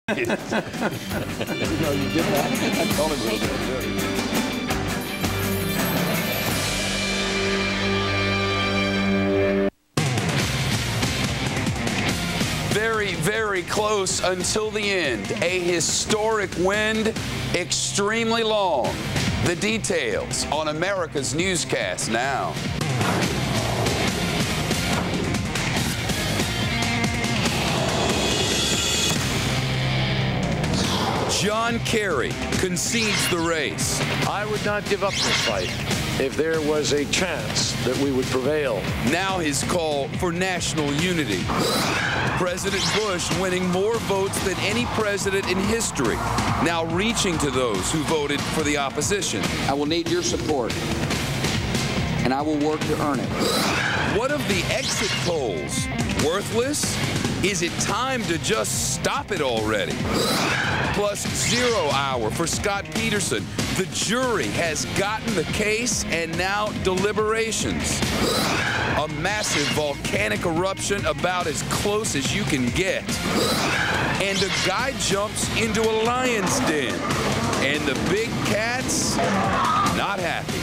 No, you did that. I told him we were going to do it. Very, very close until the end. A historic wind, extremely long. The details on America's Newscast now. John Kerry concedes the race. I would not give up this fight if there was a chance that we would prevail. Now his call for national unity. President Bush winning more votes than any president in history, now reaching to those who voted for the opposition. I will need your support, and I will work to earn it. What of the exit polls? Worthless? Is it time to just stop it already? Plus 0 hour for Scott Peterson. The jury has gotten the case and now deliberations. A massive volcanic eruption about as close as you can get. And a guy jumps into a lion's den. And the big cat's not happy.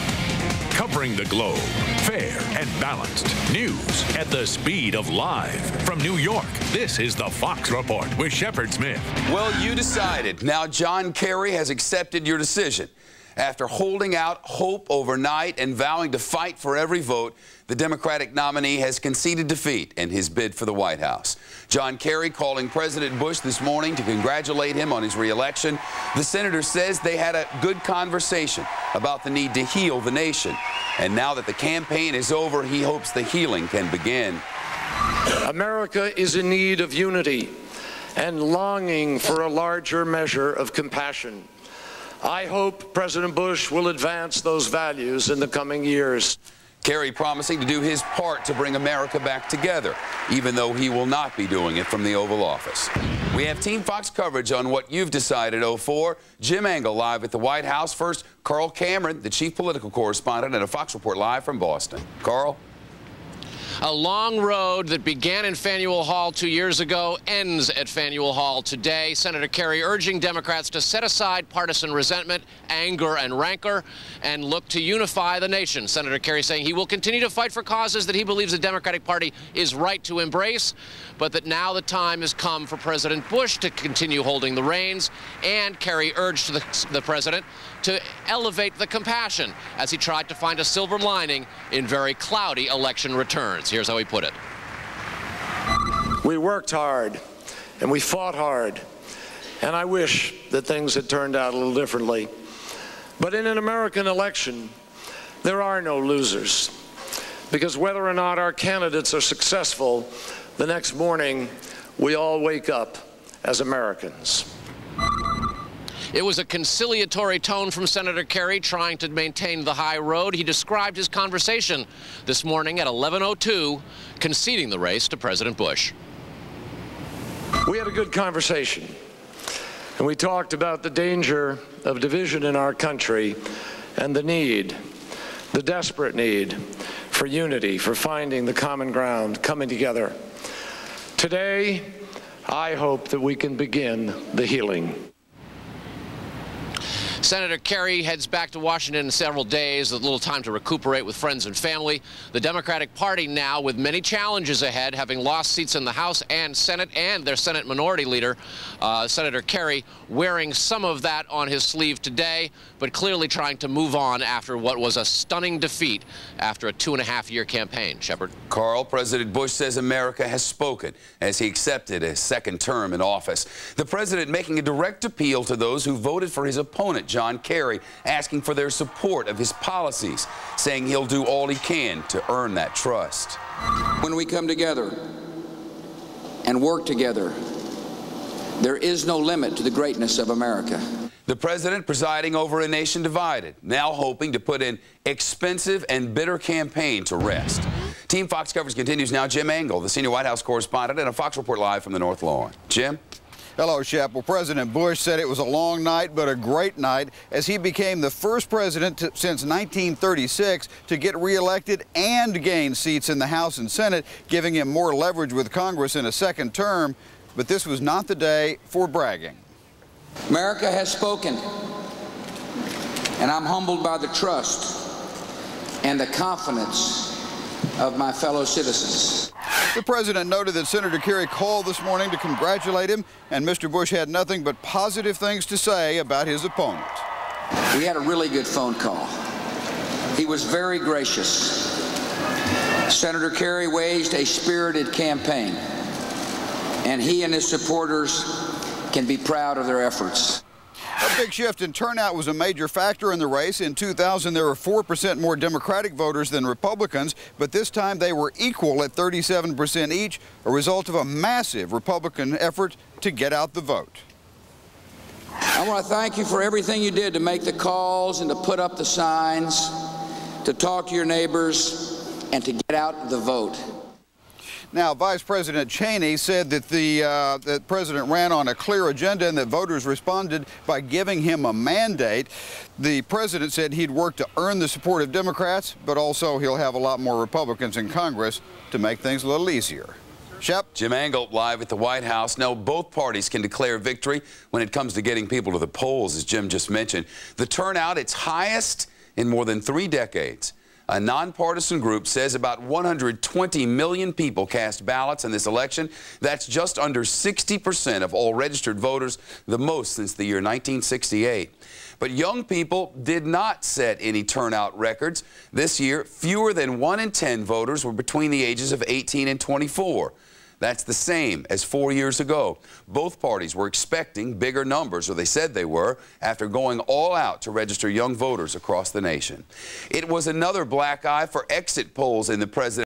Covering the globe, fair and balanced. News at the speed of live. From New York, this is the Fox Report with Shepard Smith. Well, you decided. Now John Kerry has accepted your decision. After holding out hope overnight and vowing to fight for every vote, the Democratic nominee has conceded defeat in his bid for the White House. John Kerry calling President Bush this morning to congratulate him on his re-election. The senator says they had a good conversation about the need to heal the nation. And now that the campaign is over, he hopes the healing can begin. America is in need of unity and longing for a larger measure of compassion. I hope President Bush will advance those values in the coming years. Kerry promising to do his part to bring America back together, even though he will not be doing it from the Oval Office. We have Team Fox coverage on what you've decided, 04. Jim Engel live at the White House. First, Carl Cameron, the chief political correspondent, and a Fox Report live from Boston. Carl? A long road that began in Faneuil Hall 2 years ago ends at Faneuil Hall today. Senator Kerry urging Democrats to set aside partisan resentment, anger, and rancor and look to unify the nation. Senator Kerry saying he will continue to fight for causes that he believes the Democratic Party is right to embrace, but that now the time has come for President Bush to continue holding the reins. And Kerry urged the president to elevate the compassion as he tried to find a silver lining in very cloudy election returns. Here's how he put it. We worked hard and we fought hard, and I wish that things had turned out a little differently. But in an American election, there are no losers, because whether or not our candidates are successful, the next morning we all wake up as Americans. It was a conciliatory tone from Senator Kerry, trying to maintain the high road. He described his conversation this morning at 11:02, conceding the race to President Bush. We had a good conversation, and we talked about the danger of division in our country and the need, the desperate need for unity, for finding the common ground, coming together. Today, I hope that we can begin the healing. Senator Kerry heads back to Washington in several days with a little time to recuperate with friends and family. The Democratic Party now with many challenges ahead, having lost seats in the House and Senate, and their Senate Minority Leader, Senator Kerry, wearing some of that on his sleeve today, but clearly trying to move on after what was a stunning defeat after a 2.5-year campaign. Shepard? Carl, President Bush says America has spoken as he accepted a second term in office. The president making a direct appeal to those who voted for his opponent, John Kerry, asking for their support of his policies, saying he'll do all he can to earn that trust. When we come together and work together, there is no limit to the greatness of America. The president presiding over a nation divided, now hoping to put an expensive and bitter campaign to rest. Team Fox coverage continues now. Jim Engel, the senior White House correspondent, and a Fox Report live from the North Lawn. Jim? Hello, Shep. Well, President Bush said it was a long night, but a great night, as he became the first president since 1936 to get reelected and gain seats in the House and Senate, giving him more leverage with Congress in a second term. but this was not the day for bragging. America has spoken, and I'm humbled by the trust and the confidence of my fellow citizens. The president noted that Senator Kerry called this morning to congratulate him, and Mr. Bush had nothing but positive things to say about his opponent. We had a really good phone call. He was very gracious. Senator Kerry waged a spirited campaign, and he and his supporters can be proud of their efforts. A big shift in turnout was a major factor in the race. In 2000, there were 4% more Democratic voters than Republicans, but this time they were equal at 37% each, a result of a massive Republican effort to get out the vote. I want to thank you for everything you did to make the calls and to put up the signs, to talk to your neighbors, and to get out the vote. Now, Vice President Cheney said that the president ran on a clear agenda and that voters responded by giving him a mandate. The president said he'd work to earn the support of Democrats, but also he'll have a lot more Republicans in Congress to make things a little easier. Shep? Jim Angle live at the White House. Now, both parties can declare victory when it comes to getting people to the polls, as Jim just mentioned. The turnout, its highest in more than 3 decades. A nonpartisan group says about 120 million people cast ballots in this election. That's just under 60% of all registered voters, the most since the year 1968. But young people did not set any turnout records. This year, fewer than 1 in 10 voters were between the ages of 18 and 24. That's the same as 4 years ago. Both parties were expecting bigger numbers, or they said they were, after going all out to register young voters across the nation. It was another black eye for exit polls in the president's